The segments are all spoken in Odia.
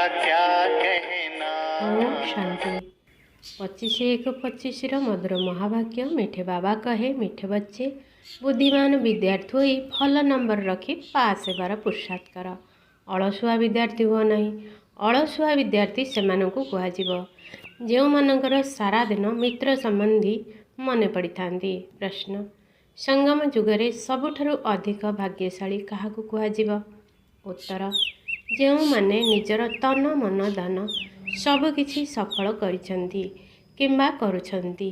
क्या कहना। ओम शांति। 25/1/25 मधुर महाभाग्य। मिठे बाबा कहे, मिठे बच्चे बुद्धिमान विद्यार्थी होई भल नंबर रखी पास हेबार पुरुषार्थ कर। अलसुआ विद्यार्थी हुआ नहीं। अलसुआ विद्यार्थी सेमानंकु कुहाजिबो जो मानकर सारा दिन मित्र संबंधी मने पड़ी थांती। प्रश्न, संगम जुगरे सबुठारु अधिक भाग्यशाली काहाकु कुहाजिबो? उत्तर, जो माने निजर तन मन धन सबकिछि सफल करिसंती किंबा करुछंती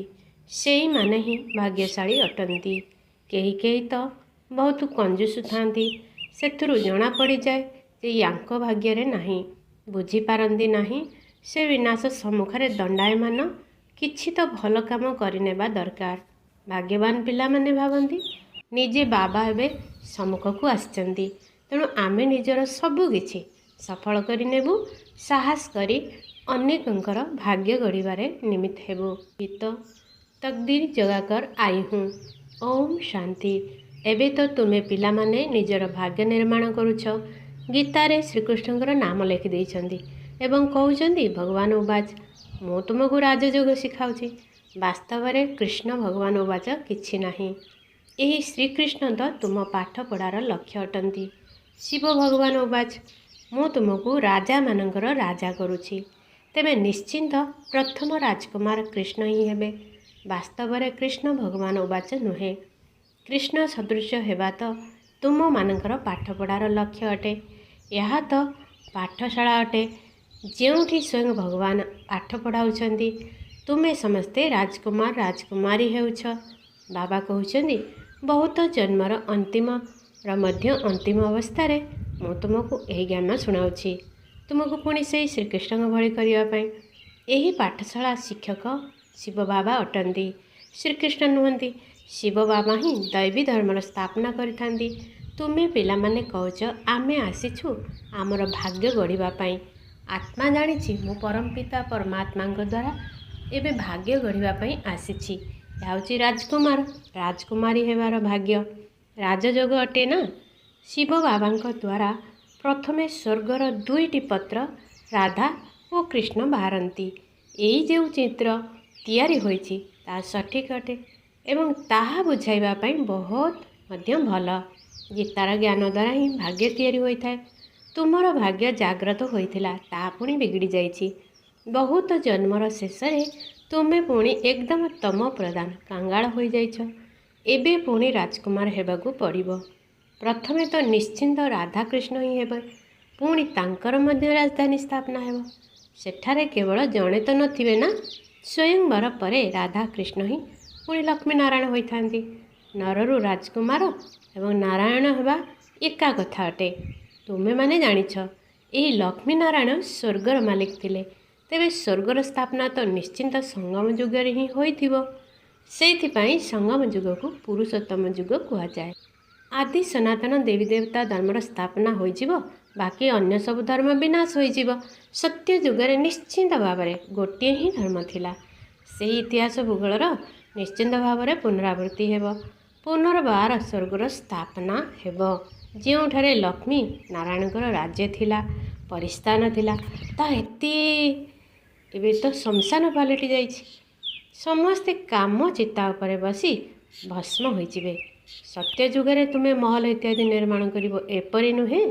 सेई माने ही भाग्यशाली अटंती। केही केही तो बहुत कंजूस थांती। सेथुरु जना पड़ी जाए जे यांको भाग्य रे नाही, बुझी पारंती नाही। से विनाश सम्मुखरे दंडायमान किछि तो भल काम करिनेबा दरकार। भाग्यवान पिला माने भावंती निजे बाबा हेबे सम्मुख को आछंती, तेणु आमे निजर सबु किछि सफल करिनेबु। साहस करी अनेकंकर भाग्य गढ़िबारे निमित्त हेबु। गीत तकदीर जगाकर आई हूँ। ओम शांति। एबे तो तुमे पिला माने निजर भाग्य निर्माण करुछ। गीतारे श्रीकृष्णଙ୍କର नाम लिखि देइछंती एवं कहउछंती, भगवान उवाच मु तुमको राजयोग शिखाउछि। वास्तव में कृष्ण भगवान उवाच किछि नाही। एही श्रीकृष्ण तो तुम पाठ पढ़ार लक्ष्य अटंती। शिव भगवान उवाच मु तुमको राजा मानकर राजा करुछि। तेबे निश्चिंत प्रथम राजकुमार कृष्ण ही हेबे। वास्तव में कृष्ण भगवान उवाच नुहे। कृष्ण सदृश हेबा तो तुम मानकर पाठ पढ़ार लक्ष्य अटे। यह तो पाठशाला अटे जेउठी स्वयं भगवान पाठ पढ़ाउछंती। तुमे समस्ते राजकुमार राजकुमारी हेउछ। बाबा कहउछंती बहुत जन्मर अंतिम अंतिम अवस्था रे मु तुमको यही ज्ञान शुणाउछि। तुमको पुणी से श्रीकृष्ण भली करने यही पाठशाला शिक्षक शिव बाबा अटंती। श्रीकृष्ण नुहंती। शिव बाबा ही दैवी धर्मर स्थापना करिथांती। तुमे पिला माने कहउछ आमे आसीछु आमर भाग्य गढ़िबापाई। आत्मा जानिछि मु परमपिता परमात्मा द्वारा एबे भाग्य गढ़िबापाई आसीछि। याउछि राजकुमार राजकुमारी हेबार भाग्य। राजयोग अटे ना। शिव बाबांक द्वारा प्रथमे स्वर्गर दुईटी पत्र राधा और कृष्ण बाहरती। यही जो चित्र तैयारी होइछि ता सठिक अटे एवं ताहा बुझाइबा पई बहुत मध्य भल। गीतार ज्ञान द्वारा ही भाग्य तैयारी होइथाय। तुमर भाग्य जाग्रत होइथिला ता पुणी बिगड़ी जाइछि। बहुत जन्मर शेष रे तुमे पुणी एकदम तम प्रदान कांगाल हो जाइछ। एबे पुणी राजकुमार हेबाकू पड़िबो। प्रथमे तो निश्चिंत राधा कृष्ण ही हेबे, पुणी तांकर मध्य राजधानी स्थापना हेबो। सेठारे केवल जणे तो नथिबे ना। स्वयंवर परे राधा कृष्ण ही पुणी लक्ष्मी नारायण होइथांती। नररु राजकुमार एवं नारायण हेबा एका कथा अटे। तुमे माने जानिछ एही लक्ष्मी नारायण स्वर्गर मालिक थिले। तेबे स्वर्गर स्थापना तो निश्चिंत संगम युग ही होइथिबो। सेइथिपाई संगम युग को पुरुषोत्तम युग कुहा जाए। आदि सनातन देवी देवता धर्मर स्थापना होइजिबो, बाकी अन्य सब धर्म विनाश होइजिबो। सत्य युगरे निश्चिंत भावरे गोटे ही धर्म थिला। सेही इतिहास भूगोलर निश्चिंत भावरे पुनरावृत्ति हेबो। पुनर्बार स्वर्गर स्थापना हेबो। ଯେଉଁଠାରେ ଲକ୍ଷ୍ମୀ ନାରାୟଣଙ୍କର ରାଜ୍ୟ ଥିଲା, ପରିସ୍ଥାନ ଥିଲା, ତା ଏବେ ତ ଶମଶାନ ପାଲଟି ଯାଇଛି। ସମସ୍ତେ କାମ ଚିତା ଉପରେ ବସି ଭସ୍ମ ହୋଇଯିବେ। ସତ୍ୟ ଯୁଗରେ ତୁମେ ମହଲ ଇତ୍ୟାଦି ନିର୍ମାଣ କରିବ, ଏପରି ନୁହେଁ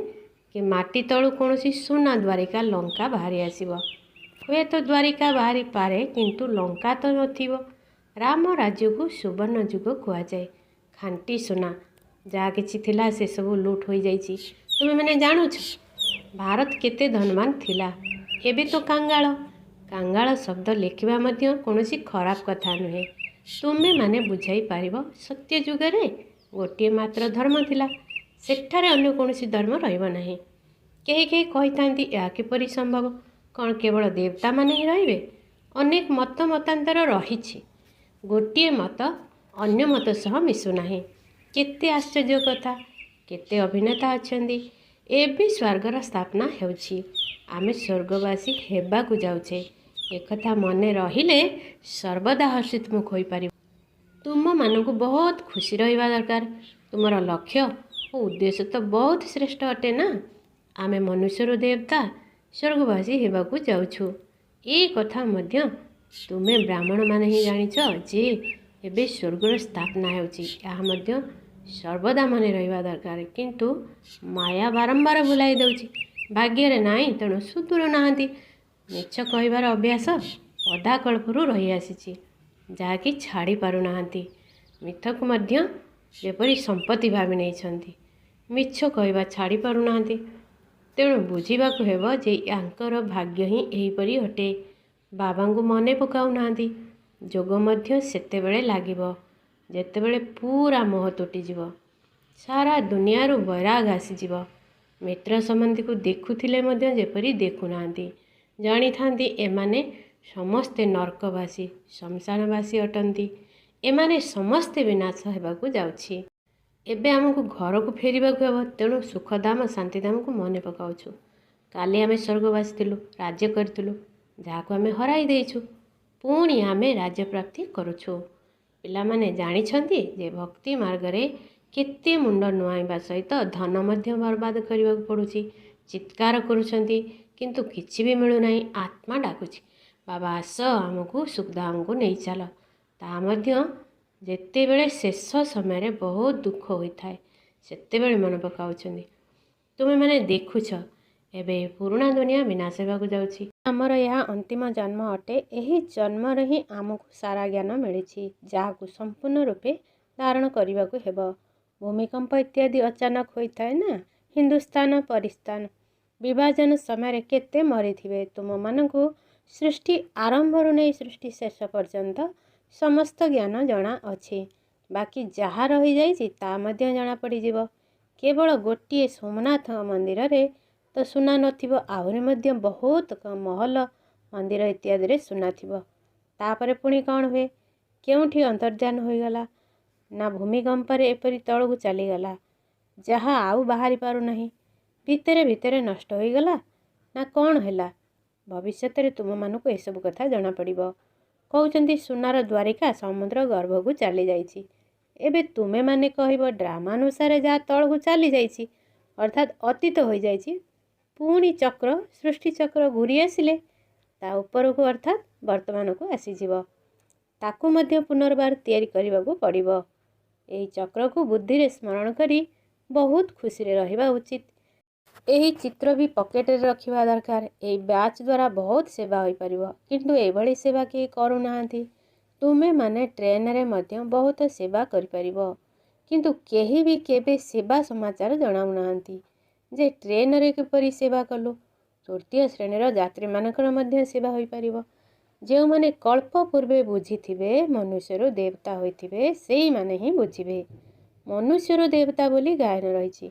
କି ମାଟି ତଳୁ କୌଣସି ସୁନା ଦ୍ୱାରିକା ଲଙ୍କା ବାହାରି ଆସିବ। ହୁଏତ ଦ୍ୱାରିକା ବାହାରି ପାରେ କିନ୍ତୁ ଲଙ୍କା ତ ନଥିବ। ରାମ ରାଜ୍ୟକୁ ସୁବର୍ଣ୍ଣ ଯୁଗ କୁହାଯାଏ। ଖାଣ୍ଟି ସୁନା ଯାହା କିଛି ଥିଲା ସେସବୁ ଲୁଟ୍ ହୋଇଯାଇଛି। ତୁମେମାନେ ଜାଣୁଛ ଭାରତ କେତେ ଧନବାନ ଥିଲା। ଏବେ ତ କାଙ୍ଗାଳ। କାଙ୍ଗାଳ ଶବ୍ଦ ଲେଖିବା ମଧ୍ୟ କୌଣସି ଖରାପ କଥା ନୁହେଁ। ତୁମେମାନେ ବୁଝାଇ ପାରିବ ସତ୍ୟ ଯୁଗରେ ଗୋଟିଏ ମାତ୍ର ଧର୍ମ ଥିଲା। ସେଠାରେ ଅନ୍ୟ କୌଣସି ଧର୍ମ ରହିବ ନାହିଁ। କେହି କେହି କହିଥାନ୍ତି ଏହା କିପରି ସମ୍ଭବ? କ'ଣ କେବଳ ଦେବତାମାନେ ହିଁ ରହିବେ? ଅନେକ ମତ ମତାନ୍ତର ରହିଛି। ଗୋଟିଏ ମତ ଅନ୍ୟ ମତ ସହ ମିଶୁନାହିଁ। କେତେ ଆଶ୍ଚର୍ଯ୍ୟ କଥା। କେତେ ଅଭିନେତା ଅଛନ୍ତି। ଏବେ ସ୍ୱର୍ଗର ସ୍ଥାପନା ହେଉଛି। ଆମେ ସ୍ୱର୍ଗବାସୀ ହେବାକୁ ଯାଉଛେ। एकथा मन रहिले सर्वदा हर्षित मुख हो पार। तुमମାନଙ୍କୁ बहुत खुशी रहा दरकार। तुमर लक्ष्य और उद्देश्य तो बहुत श्रेष्ठ अटे ना। आमे मनुष्यर देवता ସ୍ୱର୍ଗବାସୀ ହେବାକୁ ଯାଉଛୁ। ଏ କଥା ମଧ୍ୟ ତୁମେ ବ୍ରାହ୍ମଣମାନେ ହିଁ ଜାଣିଛ ଯେ ଏବେ ସ୍ୱର୍ଗର ସ୍ଥାପନା ହେଉଛି। ଏହା ମଧ୍ୟ ସର୍ବଦା ମନେ ରହିବା ଦରକାର। କିନ୍ତୁ ମାୟା ବାରମ୍ବାର ଭୁଲାଇ ଦେଉଛି। ଭାଗ୍ୟରେ ନାହିଁ ତେଣୁ ସୁଦୂର ନାହାନ୍ତି। ମିଛ କହିବାର ଅଭ୍ୟାସ ଅଦାକଳ୍ପରୁ ରହିଆସିଛି, ଯାହାକି ଛାଡ଼ି ପାରୁନାହାନ୍ତି। ମିଥକୁ ମଧ୍ୟ ଯେପରି ସମ୍ପତ୍ତି ଭାବି ନେଇଛନ୍ତି। ମିଛ କହିବା ଛାଡ଼ି ପାରୁନାହାନ୍ତି। ତେଣୁ ବୁଝିବାକୁ ହେବ ଯେ ୟାଙ୍କର ଭାଗ୍ୟ ହିଁ ଏହିପରି ଅଟେ। ବାବାଙ୍କୁ ମନେ ପକାଉନାହାନ୍ତି। ଯୋଗ ମଧ୍ୟ ସେତେବେଳେ ଲାଗିବ ଯେତେବେଳେ ପୁରା ମୋହ ତୁଟିଯିବ। ସାରା ଦୁନିଆରୁ ବୈରାଗ ଆସିଯିବ। ମିତ୍ର ସମ୍ବନ୍ଧୀକୁ ଦେଖୁଥିଲେ ମଧ୍ୟ ଯେପରି ଦେଖୁନାହାନ୍ତି। ଜାଣିଥାନ୍ତି ଏମାନେ ସମସ୍ତେ ନର୍କବାସୀ, ଶ୍ମଶାନବାସୀ ଅଟନ୍ତି। ଏମାନେ ସମସ୍ତେ ବିନାଶ ହେବାକୁ ଯାଉଛି। ଏବେ ଆମକୁ ଘରକୁ ଫେରିବାକୁ ହେବ। ତେଣୁ ସୁଖଧାମ ଶାନ୍ତିଧାମକୁ ମନେ ପକାଉଛୁ। କାଲି ଆମେ ସ୍ୱର୍ଗବାସୀ ଥିଲୁ, ରାଜ୍ୟ କରିଥିଲୁ, ଯାହାକୁ ଆମେ ହରାଇ ଦେଇଛୁ। ପୁଣି ଆମେ ରାଜ୍ୟପ୍ରାପ୍ତି କରୁଛୁ। ପିଲାମାନେ ଜାଣିଛନ୍ତି ଯେ ଭକ୍ତି ମାର୍ଗରେ କେତେ ମୁଣ୍ଡ ନୁଆଁଇବା ସହିତ ଧନ ମଧ୍ୟ ବର୍ବାଦ କରିବାକୁ ପଡ଼ୁଛି। ଚିତ୍କାର କରୁଛନ୍ତି କିନ୍ତୁ କିଛି ବି ମିଳୁନାହିଁ। ଆତ୍ମା ଡାକୁଛି, ବାବା ଆସ ଆମକୁ ସୁଖଧାମକୁ ନେଇ ଚାଲ। ତାହା ମଧ୍ୟ ଯେତେବେଳେ ଶେଷ ସମୟରେ ବହୁତ ଦୁଃଖ ହୋଇଥାଏ ସେତେବେଳେ ମନେ ପକାଉଛନ୍ତି। ତୁମେମାନେ ଦେଖୁଛ ଏବେ ପୁରୁଣା ଦୁନିଆ ବିନାଶ ହେବାକୁ ଯାଉଛି। ଆମର ଏହା ଅନ୍ତିମ ଜନ୍ମ ଅଟେ। ଏହି ଜନ୍ମରେ ହିଁ ଆମକୁ ସାରା ଜ୍ଞାନ ମିଳିଛି, ଯାହାକୁ ସମ୍ପୂର୍ଣ୍ଣ ରୂପେ ଧାରଣ କରିବାକୁ ହେବ। ଭୂମିକମ୍ପ ଇତ୍ୟାଦି ଅଚାନକ ହୋଇଥାଏ ନା। ହିନ୍ଦୁସ୍ତାନ ପରିସ୍ତାନ ବିଭାଜନ ସମୟରେ କେତେ ମରିଥିବେ। ତୁମମାନଙ୍କୁ ସୃଷ୍ଟି ଆରମ୍ଭରୁ ନେଇ ସୃଷ୍ଟି ଶେଷ ପର୍ଯ୍ୟନ୍ତ ସମସ୍ତ ଜ୍ଞାନ ଜଣା ଅଛି। ବାକି ଯାହା ରହିଯାଇଛି ତା ମଧ୍ୟ ଜଣାପଡ଼ିଯିବ। କେବଳ ଗୋଟିଏ ସୋମନାଥ ମନ୍ଦିରରେ ତ ସୁନା ନଥିବ, ଆହୁରି ମଧ୍ୟ ବହୁତ ମହଲ ମନ୍ଦିର ଇତ୍ୟାଦିରେ ସୁନା ଥିବ। ତାପରେ ପୁଣି କ'ଣ ହୁଏ? କେଉଁଠି ଅନ୍ତର୍ଦ୍ଧାନ ହୋଇଗଲା ନା ଭୂମିକମ୍ପରେ ଏପରି ତଳକୁ ଚାଲିଗଲା, ଯାହା ଆଉ ବାହାରି ପାରୁନାହିଁ। ଭିତରେ ଭିତରେ ନଷ୍ଟ ହୋଇଗଲା ନା କ'ଣ ହେଲା? ଭବିଷ୍ୟତରେ ତୁମମାନଙ୍କୁ ଏସବୁ କଥା ଜଣାପଡ଼ିବ। କହୁଛନ୍ତି ସୁନାର ଦ୍ୱାରିକା ସମୁଦ୍ର ଗର୍ଭକୁ ଚାଲିଯାଇଛି। ଏବେ ତୁମେମାନେ କହିବ ଡ୍ରାମା ଅନୁସାରେ ଯାହା ତଳକୁ ଚାଲିଯାଇଛି ଅର୍ଥାତ୍ ଅତୀତ ହୋଇଯାଇଛି, ପୁଣି ଚକ୍ର ସୃଷ୍ଟି ଚକ୍ର ଘୁରି ଆସିଲେ ତା ଉପରକୁ ଅର୍ଥାତ୍ ବର୍ତ୍ତମାନକୁ ଆସିଯିବ। ତାକୁ ମଧ୍ୟ ପୁନର୍ବାର ତିଆରି କରିବାକୁ ପଡ଼ିବ। ଏହି ଚକ୍ରକୁ ବୁଦ୍ଧିରେ ସ୍ମରଣ କରି ବହୁତ ଖୁସିରେ ରହିବା ଉଚିତ। ଏହି ଚିତ୍ର ବି ପକେଟରେ ରଖିବା ଦରକାର। ଏହି ବ୍ୟାଚ୍ ଦ୍ୱାରା ବହୁତ ସେବା ହୋଇପାରିବ। କିନ୍ତୁ ଏଭଳି ସେବା କେହି କରୁନାହାନ୍ତି। ତୁମେମାନେ ଟ୍ରେନରେ ମଧ୍ୟ ବହୁତ ସେବା କରିପାରିବ। କିନ୍ତୁ କେହି ବି କେବେ ସେବା ସମାଚାର ଜଣାଉନାହାନ୍ତି ଯେ ଟ୍ରେନରେ କିପରି ସେବା କଲୁ। ତୃତୀୟ ଶ୍ରେଣୀର ଯାତ୍ରୀମାନଙ୍କର ମଧ୍ୟ ସେବା ହୋଇପାରିବ। ଯେଉଁମାନେ କଳ୍ପ ପୂର୍ବେ ବୁଝିଥିବେ ମନୁଷ୍ୟରୁ ଦେବତା ହୋଇଥିବେ, ସେଇମାନେ ହିଁ ବୁଝିବେ। ମନୁଷ୍ୟରୁ ଦେବତା ବୋଲି ଗାୟନ ରହିଛି।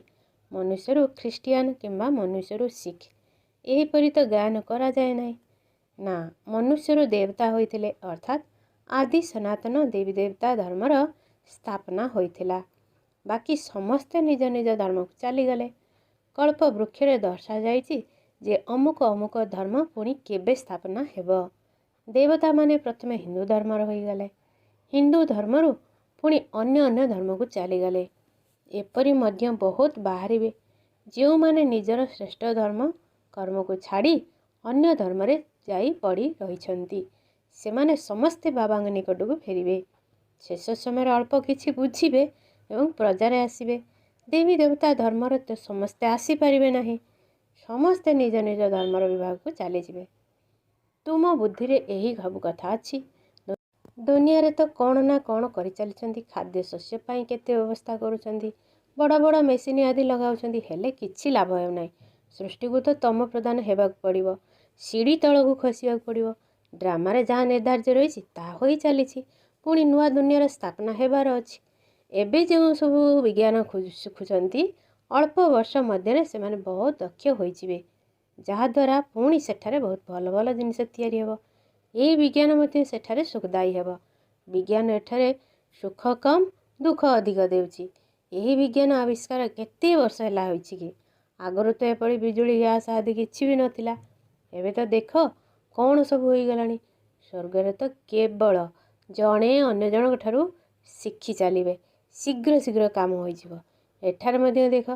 ମନୁଷ୍ୟରୁ ଖ୍ରୀଷ୍ଟିଆନ କିମ୍ବା ମନୁଷ୍ୟରୁ ଶିଖ ଏହିପରି ତ ଗାୟନ କରାଯାଏ ନାହିଁ ନା। ମନୁଷ୍ୟରୁ ଦେବତା ହୋଇଥିଲେ ଅର୍ଥାତ୍ ଆଦି ସନାତନ ଦେବୀ ଦେବତା ଧର୍ମର ସ୍ଥାପନା ହୋଇଥିଲା। ବାକି ସମସ୍ତେ ନିଜ ନିଜ ଧର୍ମକୁ ଚାଲିଗଲେ। କଳ୍ପ ବୃକ୍ଷରେ ଦର୍ଶାଯାଇଛି ଯେ ଅମୁକ ଅମୁକ ଧର୍ମ ପୁଣି କେବେ ସ୍ଥାପନା ହେବ। ଦେବତାମାନେ ପ୍ରଥମେ ହିନ୍ଦୁ ଧର୍ମର ହୋଇଗଲେ। ହିନ୍ଦୁ ଧର୍ମରୁ ପୁଣି ଅନ୍ୟ ଅନ୍ୟ ଧର୍ମକୁ ଚାଲିଗଲେ। ଏପରି ମଧ୍ୟ ବହୁତ ବାହାରିବେ ଯେଉଁମାନେ ନିଜର ଶ୍ରେଷ୍ଠ ଧର୍ମ କର୍ମକୁ ଛାଡ଼ି ଅନ୍ୟ ଧର୍ମରେ ଯାଇ ପଡ଼ି ରହିଛନ୍ତି। ସେମାନେ ସମସ୍ତେ ବାବାଙ୍କ ନିକଟକୁ ଫେରିବେ। ଶେଷ ସମୟରେ ଅଳ୍ପ କିଛି ବୁଝିବେ ଏବଂ ପ୍ରଜାରେ ଆସିବେ। ଦେବୀ ଦେବତା ଧର୍ମର ତ ସମସ୍ତେ ଆସିପାରିବେ ନାହିଁ। ସମସ୍ତେ ନିଜ ନିଜ ଧର୍ମର ବିଭାଗକୁ ଚାଲିଯିବେ। ତୁମ ବୁଦ୍ଧିରେ ଏହି ସବୁ କଥା ଅଛି। ଦୁନିଆରେ ତ କ'ଣ ନା କ'ଣ କରିଚାଲିଛନ୍ତି। ଖାଦ୍ୟଶସ୍ୟ ପାଇଁ କେତେ ବ୍ୟବସ୍ଥା କରୁଛନ୍ତି। ବଡ଼ ବଡ଼ ମେସିନ୍ ଆଦି ଲଗାଉଛନ୍ତି, ହେଲେ କିଛି ଲାଭ ହେଉନାହିଁ। ସୃଷ୍ଟିକୁ ତ ତମ ପ୍ରଦାନ ହେବାକୁ ପଡ଼ିବ। ସିଡ଼ି ତଳକୁ ଖସିବାକୁ ପଡ଼ିବ। ଡ୍ରାମାରେ ଯାହା ନିର୍ଦ୍ଧାର୍ଯ୍ୟ ରହିଛି ତାହା ହୋଇ ଚାଲିଛି। ପୁଣି ନୂଆ ଦୁନିଆର ସ୍ଥାପନା ହେବାର ଅଛି। ଏବେ ଯେଉଁ ସବୁ ବିଜ୍ଞାନ ଶିଖୁଛନ୍ତି, ଅଳ୍ପ ବର୍ଷ ମଧ୍ୟରେ ସେମାନେ ବହୁତ ଦକ୍ଷ ହୋଇଯିବେ, ଯାହାଦ୍ୱାରା ପୁଣି ସେଠାରେ ବହୁତ ଭଲ ଭଲ ଜିନିଷ ତିଆରି ହେବ। ଏହି ବିଜ୍ଞାନ ମଧ୍ୟ ସେଠାରେ ସୁଖଦାୟୀ ହେବ। ବିଜ୍ଞାନ ଏଠାରେ ସୁଖ କମ୍ ଦୁଃଖ ଅଧିକ ଦେଉଛି। ଏହି ବିଜ୍ଞାନ ଆବିଷ୍କାର କେତେ ବର୍ଷ ହେଲା ହୋଇଛି କି? ଆଗରୁ ତ ଏପରି ବିଜୁଳି ଗ୍ୟାସ୍ ଆଦି କିଛି ବି ନଥିଲା। ଏବେ ତ ଦେଖ କ'ଣ ସବୁ ହୋଇଗଲାଣି। ସ୍ୱର୍ଗରେ ତ କେବଳ ଜଣେ ଅନ୍ୟ ଜଣଙ୍କ ଠାରୁ ଶିଖି ଚାଲିବେ, ଶୀଘ୍ର ଶୀଘ୍ର କାମ ହୋଇଯିବ। ଏଠାରେ ମଧ୍ୟ ଦେଖ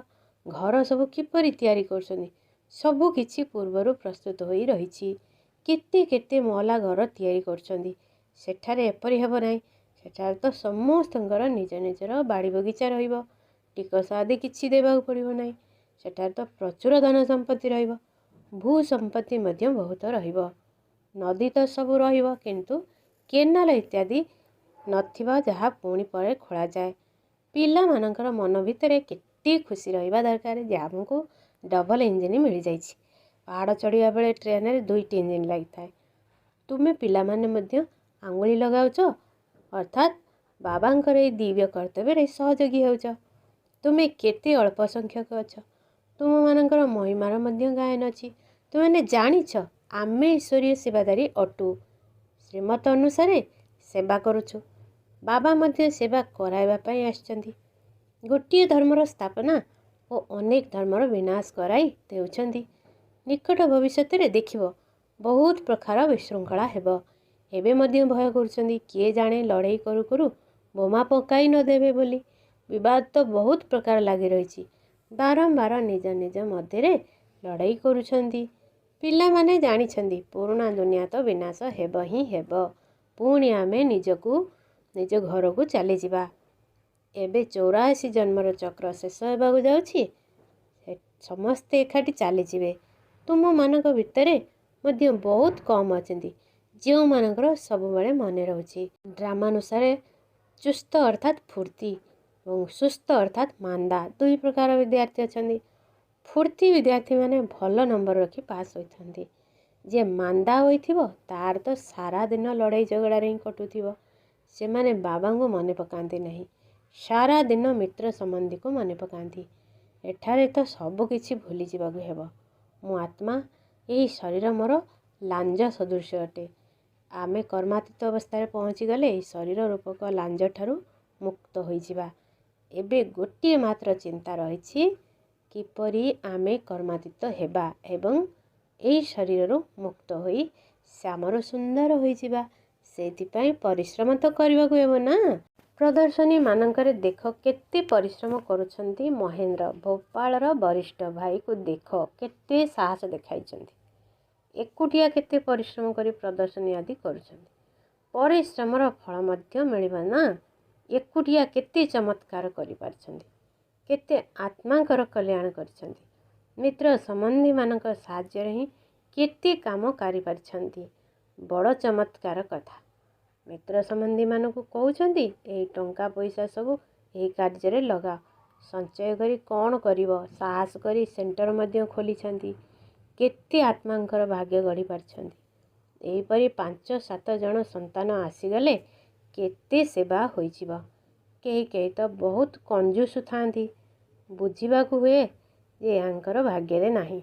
ଘର ସବୁ କିପରି ତିଆରି କରୁଛନ୍ତି। ସବୁ କିଛି ପୂର୍ବରୁ ପ୍ରସ୍ତୁତ ହୋଇ ରହିଛି। କେତେ କେତେ ମହଲା ଘର ତିଆରି କରୁଛନ୍ତି। ସେଠାରେ ଏପରି ହେବ ନାହିଁ। ସେଠାରେ ତ ସମସ୍ତଙ୍କର ନିଜ ନିଜର ବାଡ଼ି ବଗିଚା ରହିବ। ଟିକସ ଆଦି କିଛି ଦେବାକୁ ପଡ଼ିବ ନାହିଁ। ସେଠାରେ ତ ପ୍ରଚୁର ଧନ ସମ୍ପତ୍ତି ରହିବ। ଭୂ ସମ୍ପତ୍ତି ମଧ୍ୟ ବହୁତ ରହିବ। ନଦୀ ତ ସବୁ ରହିବ, କିନ୍ତୁ କେନାଲ ଇତ୍ୟାଦି ନଥିବ, ଯାହା ପୁଣି ପରେ ଖୋଳାଯାଏ। ପିଲାମାନଙ୍କର ମନ ଭିତରେ କେତେ ଖୁସି ରହିବା ଦରକାର ଯେ ଆମକୁ ଡବଲ ଇଞ୍ଜିନ୍ ମିଳିଯାଇଛି। ପାହାଡ଼ ଚଢ଼ିବା ବେଳେ ଟ୍ରେନରେ 2ଟି ଇଞ୍ଜିନ୍ ଲାଗିଥାଏ। ତୁମେ ପିଲାମାନେ ମଧ୍ୟ ଆଙ୍ଗୁଳି ଲଗାଉଛ, ଅର୍ଥାତ୍ ବାବାଙ୍କର ଏହି ଦିବ୍ୟ କର୍ତ୍ତବ୍ୟରେ ସହଯୋଗୀ ହେଉଛ। ତୁମେ କେତେ ଅଳ୍ପ ସଂଖ୍ୟକ ଅଛ। ତୁମମାନଙ୍କର ମହିମାର ମଧ୍ୟ ଗାୟନ ଅଛି। ତୁମେମାନେ ଜାଣିଛ ଆମେ ଈଶ୍ୱରୀୟ ସେବାଦାରୀ ଅଟୁ। ଶ୍ରୀମତ ଅନୁସାରେ ସେବା କରୁଛୁ। ବାବା ମଧ୍ୟ ସେବା କରାଇବା ପାଇଁ ଆସିଛନ୍ତି। ଗୋଟିଏ ଧର୍ମର ସ୍ଥାପନା ଓ ଅନେକ ଧର୍ମର ବିନାଶ କରାଇ ଦେଉଛନ୍ତି। ନିକଟ ଭବିଷ୍ୟତରେ ଦେଖିବ ବହୁତ ପ୍ରକାର ବିଶୃଙ୍ଖଳା ହେବ। ଏବେ ମଧ୍ୟ ଭୟ କରୁଛନ୍ତି, କିଏ ଜାଣେ ଲଢ଼େଇ କରୁ କରୁ ବୋମା ପକାଇ ନ ଦେବେ ବୋଲି। ବିବାଦ ତ ବହୁତ ପ୍ରକାର ଲାଗି ରହିଛି। ବାରମ୍ବାର ନିଜ ନିଜ ମଧ୍ୟରେ ଲଢ଼େଇ କରୁଛନ୍ତି। ପିଲାମାନେ ଜାଣିଛନ୍ତି ପୁରୁଣା ଦୁନିଆ ତ ବିନାଶ ହେବ ହିଁ ହେବ। ପୁଣି ଆମେ ନିଜ ଘରକୁ ଚାଲିଯିବା। ଏବେ 84 ଜନ୍ମର ଚକ୍ର ଶେଷ ହେବାକୁ ଯାଉଛି। ସମସ୍ତେ ଏକାଠି ଚାଲିଯିବେ। ତୁମମାନଙ୍କ ଭିତରେ ମଧ୍ୟ ବହୁତ କମ୍ ଅଛନ୍ତି ଯେଉଁମାନଙ୍କର ସବୁବେଳେ ମନେ ରହୁଛି। ଡ୍ରାମାନୁସାରେ ଚୁସ୍ତ ଅର୍ଥାତ୍ ଫୁର୍ତ୍ତି ଏବଂ ସୁସ୍ଥ ଅର୍ଥାତ୍ ମାନ୍ଦା 2 ପ୍ରକାର ବିଦ୍ୟାର୍ଥୀ ଅଛନ୍ତି। ଫୁର୍ତ୍ତି ବିଦ୍ୟାର୍ଥୀମାନେ ଭଲ ନମ୍ବର ରଖି ପାସ୍ ହୋଇଥାନ୍ତି। ଯିଏ ମାନ୍ଦା ହୋଇଥିବ ତାର ତ ସାରା ଦିନ ଲଢ଼େଇ ଝଗଡ଼ାରେ ହିଁ କଟୁଥିବ। ସେମାନେ ବାବାଙ୍କୁ ମନେ ପକାନ୍ତି ନାହିଁ। ସାରା ଦିନ ମିତ୍ର ସମ୍ବନ୍ଧୀକୁ ମନେ ପକାନ୍ତି। ଏଠାରେ ତ ସବୁ କିଛି ଭୁଲିଯିବାକୁ ହେବ। ମୁଁ ଆତ୍ମା, ଏହି ଶରୀର ମୋର ଲାଞ୍ଜ ସଦୃଶ ଅଟେ। ଆମେ କର୍ମାତୀତ ଅବସ୍ଥାରେ ପହଞ୍ଚିଗଲେ ଏହି ଶରୀର ରୂପକ ଲାଞ୍ଜଠାରୁ ମୁକ୍ତ ହୋଇଯିବା। ଏବେ ଗୋଟିଏ ମାତ୍ର ଚିନ୍ତା ରହିଛି, କିପରି ଆମେ କର୍ମାତୀତ ହେବା ଏବଂ ଏହି ଶରୀରରୁ ମୁକ୍ତ ହୋଇ ଶ୍ୟାମର ସୁନ୍ଦର ହୋଇଯିବା। ସେଇଥିପାଇଁ ପରିଶ୍ରମ ତ କରିବାକୁ ହେବ ନା। ପ୍ରଦର୍ଶନୀ ମାନଙ୍କରେ ଦେଖ କେତେ ପରିଶ୍ରମ କରୁଛନ୍ତି ମହେନ୍ଦ୍ର। ଭୋପାଳର ବରିଷ୍ଠ ଭାଇକୁ ଦେଖ କେତେ ସାହସ ଦେଖାଇଛନ୍ତି। ଏକୁଟିଆ କେତେ ପରିଶ୍ରମ କରି ପ୍ରଦର୍ଶନୀ ଆଦି କରୁଛନ୍ତି। ପରିଶ୍ରମର ଫଳ ମଧ୍ୟ ମିଳିବ ନା। ଏକୁଟିଆ କେତେ ଚମତ୍କାର କରିପାରିଛନ୍ତି। କେତେ ଆତ୍ମାଙ୍କର କଲ୍ୟାଣ କରିଛନ୍ତି। ମିତ୍ର ସମ୍ବନ୍ଧୀମାନଙ୍କ ସାହାଯ୍ୟରେ ହିଁ କେତେ କାମ କରିପାରିଛନ୍ତି। ବଡ଼ ଚମତ୍କାର କଥା। ମିତ୍ର ସମ୍ବନ୍ଧୀମାନଙ୍କୁ କହୁଛନ୍ତି ଏହି ଟଙ୍କା ପଇସା ସବୁ ଏହି କାର୍ଯ୍ୟରେ ଲଗାଅ। ସଞ୍ଚୟ କରି କ'ଣ କରିବ? ସାହସ କରି ସେଣ୍ଟର ମଧ୍ୟ ଖୋଲିଛନ୍ତି। କେତେ ଆତ୍ମାଙ୍କର ଭାଗ୍ୟ ଗଢ଼ି ପାରିଛନ୍ତି। ଏହିପରି 5-7 ଜଣ ସନ୍ତାନ ଆସିଗଲେ କେତେ ସେବା ହୋଇଯିବ। କେହି କେହି ତ ବହୁତ କଞ୍ଜୁସ ଥାନ୍ତି। ବୁଝିବାକୁ ହୁଏ ଯେ ୟାଙ୍କର ଭାଗ୍ୟରେ ନାହିଁ।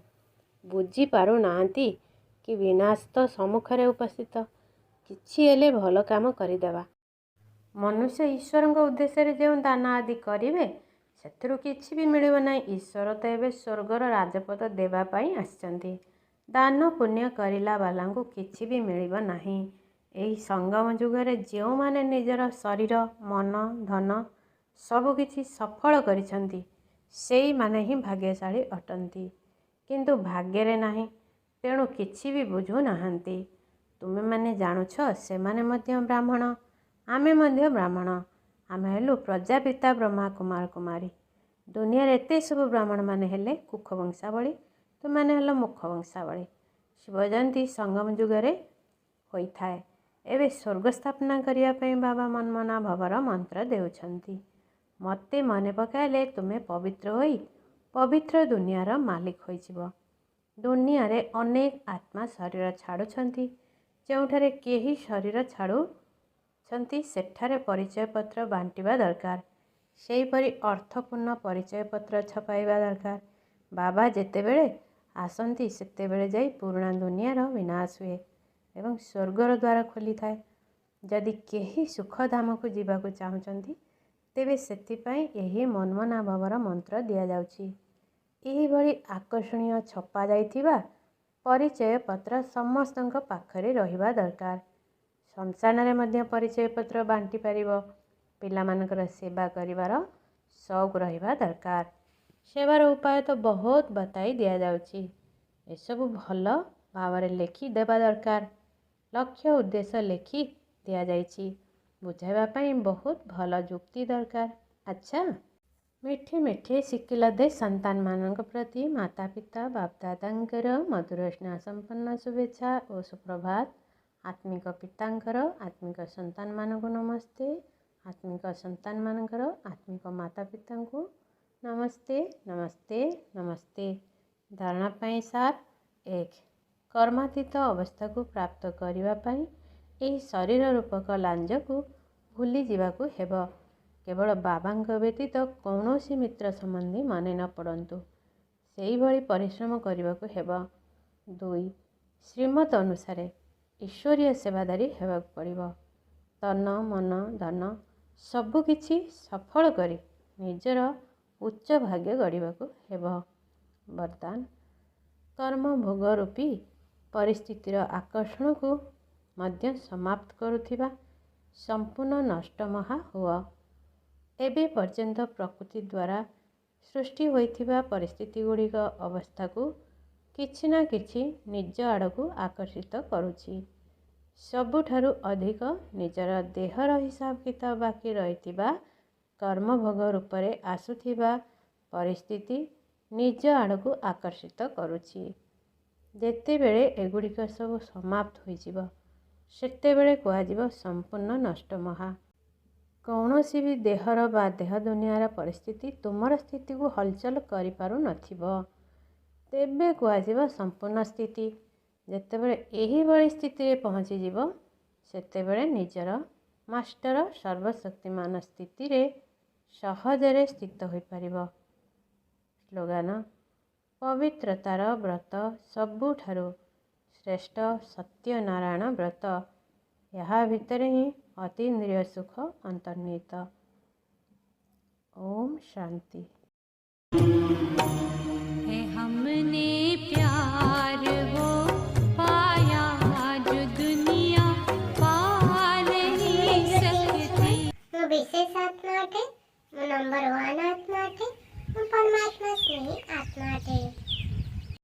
ବୁଝିପାରୁନାହାନ୍ତି କି ବିନାଶ ତ ସମ୍ମୁଖରେ ଉପସ୍ଥିତ। କିଛି ହେଲେ ଭଲ କାମ କରିଦେବା। ମନୁଷ୍ୟ ଈଶ୍ୱରଙ୍କ ଉଦ୍ଦେଶ୍ୟରେ ଯେଉଁ ଦାନ ଆଦି କରିବେ ସେଥିରୁ କିଛି ବି ମିଳିବ ନାହିଁ। ଈଶ୍ୱର ତ ଏବେ ସ୍ୱର୍ଗର ରାଜପଥ ଦେବା ପାଇଁ ଆସିଛନ୍ତି। ଦାନ ପୁଣ୍ୟ କରିଲା ବାଲାଙ୍କୁ କିଛି ବି ମିଳିବ ନାହିଁ। ଏହି ସଙ୍ଗମ ଯୁଗରେ ଯେଉଁମାନେ ନିଜର ଶରୀର, ମନ, ଧନ ସବୁକିଛି ସଫଳ କରିଛନ୍ତି ସେଇମାନେ ହିଁ ଭାଗ୍ୟଶାଳୀ ଅଟନ୍ତି। କିନ୍ତୁ ଭାଗ୍ୟରେ ନାହିଁ, ତେଣୁ କିଛି ବି ବୁଝୁନାହାନ୍ତି। ତୁମେମାନେ ଜାଣୁଛ ସେମାନେ ମଧ୍ୟ ବ୍ରାହ୍ମଣ, ଆମେ ମଧ୍ୟ ବ୍ରାହ୍ମଣ। ଆମେ ହେଲୁ ପ୍ରଜାପିତା ବ୍ରହ୍ମା କୁମାର କୁମାରୀ। ଦୁନିଆରେ ଏତେ ସବୁ ବ୍ରାହ୍ମଣମାନେ ହେଲେ କୁଖ ବଂଶାବଳୀ, ତୁମେମାନେ ହେଲ ମୁଖ ବଂଶାବଳୀ। ଶିବ ଜୟନ୍ତୀ ସଙ୍ଗମ ଯୁଗରେ ହୋଇଥାଏ। ଏବେ ସ୍ୱର୍ଗ ସ୍ଥାପନା କରିବା ପାଇଁ ବାବା ମନ୍ମନା ଭବର ମନ୍ତ୍ର ଦେଉଛନ୍ତି। ମୋତେ ମନେ ପକାଇଲେ ତୁମେ ପବିତ୍ର ହୋଇ ପବିତ୍ର ଦୁନିଆର ମାଲିକ ହୋଇଯିବ। ଦୁନିଆରେ ଅନେକ ଆତ୍ମା ଶରୀର ଛାଡ଼ୁଛନ୍ତି। ଯେଉଁଠାରେ କେହି ଶରୀର ଛାଡ଼ୁଛନ୍ତି ସେଠାରେ ପରିଚୟପତ୍ର ବାଣ୍ଟିବା ଦରକାର। ସେହିପରି ଅର୍ଥପୂର୍ଣ୍ଣ ପରିଚୟପତ୍ର ଛପାଇବା ଦରକାର। ବାବା ଯେତେବେଳେ ଆସନ୍ତି ସେତେବେଳେ ଯାଇ ପୁରୁଣା ଦୁନିଆର ବିନାଶ ହୁଏ ଏବଂ ସ୍ୱର୍ଗର ଦ୍ୱାର ଖୋଲିଥାଏ। ଯଦି କେହି ସୁଖଧାମକୁ ଯିବାକୁ ଚାହୁଁଛନ୍ତି ତେବେ ସେଥିପାଇଁ ଏହି ମନ୍ମନା ଭବର ମନ୍ତ୍ର ଦିଆଯାଉଛି। ଏହିଭଳି ଆକର୍ଷଣୀୟ ଛପା ଯାଇଥିବା ପରିଚୟପତ୍ର ସମସ୍ତଙ୍କ ପାଖରେ ରହିବା ଦରକାର। ଶ୍ମଶାନରେ ମଧ୍ୟ ପରିଚୟପତ୍ର ବାଣ୍ଟି ପାରିବ। ପିଲାମାନଙ୍କର ସେବା କରିବାର ସଉକ ରହିବା ଦରକାର। ସେବାର ଉପାୟ ତ ବହୁତ ବତାଇ ଦିଆଯାଉଛି। ଏସବୁ ଭଲ ଭାବରେ ଲେଖି ଦେବା ଦରକାର। ଲକ୍ଷ୍ୟ ଉଦ୍ଦେଶ୍ୟ ଲେଖି ଦିଆଯାଇଛି। ବୁଝାଇବା ପାଇଁ ବହୁତ ଭଲ ଯୁକ୍ତି ଦରକାର। ଆଚ୍ଛା, ମିଠି ମିଠି ଶିଖିଲା ଦେ ସନ୍ତାନମାନଙ୍କ ପ୍ରତି ମାତା ପିତା ବାପଦାଦାଙ୍କର ମଧୁର ସ୍ନେହ ସମ୍ପନ୍ନ ଶୁଭେଚ୍ଛା ଓ ସୁପ୍ରଭାତ। ଆତ୍ମିକ ପିତାଙ୍କର ଆତ୍ମିକ ସନ୍ତାନମାନଙ୍କୁ ନମସ୍ତେ। ଆତ୍ମିକ ସନ୍ତାନମାନଙ୍କର ଆତ୍ମିକ ମାତା ପିତାଙ୍କୁ ନମସ୍ତେ ନମସ୍ତେ ନମସ୍ତେ। ଧାରଣା ପାଇଁ ସାର 1. କର୍ମାତୀତ ଅବସ୍ଥାକୁ ପ୍ରାପ୍ତ କରିବା ପାଇଁ ଏହି ଶରୀର ରୂପକ ଲାଞ୍ଜକୁ ଭୁଲି ଯିବାକୁ ହେବ। କେବଳ ବାବାଙ୍କ ବ୍ୟତୀତ କୌଣସି ମିତ୍ର ସମ୍ବନ୍ଧୀ ମନେ ନ ପଡ଼ନ୍ତୁ। ସେହିଭଳି ପରିଶ୍ରମ କରିବାକୁ ହେବ। 2. ଶ୍ରୀମତ ଅନୁସାରେ ଈଶ୍ୱରୀୟ ସେବାଦାରୀ ହେବାକୁ ପଡ଼ିବ। ତନ ମନ ଧନ ସବୁକିଛି ସଫଳ କରି ନିଜର ଉଚ୍ଚ ଭାଗ୍ୟ ଗଢ଼ିବାକୁ ହେବ। ବରଦାନ: କର୍ମ ଭୋଗ ରୂପୀ ପରିସ୍ଥିତିର ଆକର୍ଷଣକୁ ମଧ୍ୟ ସମାପ୍ତ କରୁଥିବା ସମ୍ପୂର୍ଣ୍ଣ ନଷ୍ଟ ମହା ହୁଅ। ଏବେ ପର୍ଯ୍ୟନ୍ତ ପ୍ରକୃତି ଦ୍ୱାରା ସୃଷ୍ଟି ହୋଇଥିବା ପରିସ୍ଥିତିଗୁଡ଼ିକ ଅବସ୍ଥାକୁ କିଛି ନା କିଛି ନିଜ ଆଡ଼କୁ ଆକର୍ଷିତ କରୁଛି। ସବୁଠାରୁ ଅଧିକ ନିଜର ଦେହର ହିସାବ କିତାବ ବାକି ରହିଥିବା କର୍ମଭୋଗ ରୂପରେ ଆସୁଥିବା ପରିସ୍ଥିତି ନିଜ ଆଡ଼କୁ ଆକର୍ଷିତ କରୁଛି। ଯେତେବେଳେ ଏଗୁଡ଼ିକ ସବୁ ସମାପ୍ତ ହୋଇଯିବ, ସେତେବେଳେ କୁହାଯିବ ସମ୍ପୂର୍ଣ୍ଣ ନଷ୍ଟ ମହା। କୌଣସି ବି ଦେହର ବା ଦେହ ଦୁନିଆର ପରିସ୍ଥିତି ତୁମର ସ୍ଥିତିକୁ ହଲଚଲ କରିପାରୁନଥିବ, ତେବେ କୁହାଯିବ ସମ୍ପୂର୍ଣ୍ଣ ସ୍ଥିତି। ଯେତେବେଳେ ଏହିଭଳି ସ୍ଥିତିରେ ପହଞ୍ଚିଯିବ, ସେତେବେଳେ ନିଜର ମାଷ୍ଟର ସର୍ବଶକ୍ତିମାନ ସ୍ଥିତିରେ ସହଜରେ ସ୍ଥିତ ହୋଇପାରିବ। ସ୍ଲୋଗାନ: ପବିତ୍ରତାର ବ୍ରତ ସବୁଠାରୁ ଶ୍ରେଷ୍ଠ ସତ୍ୟନାରାୟଣ ବ୍ରତ। ଏହା ଭିତରେ ହିଁ ଅତୀନ୍ଦ୍ରିୟ ସୁଖ ଅନ୍ତର୍ନିହିତ। ओम शांति। है हमने प्यार वो पाया जो दुनिया पा नहीं सकती। ମୁଁ ବିଶେଷ ଆତ୍ମା ଅଟେ। ମୁଁ ନମ୍ବର 1 ଆତ୍ମା ଅଟେ।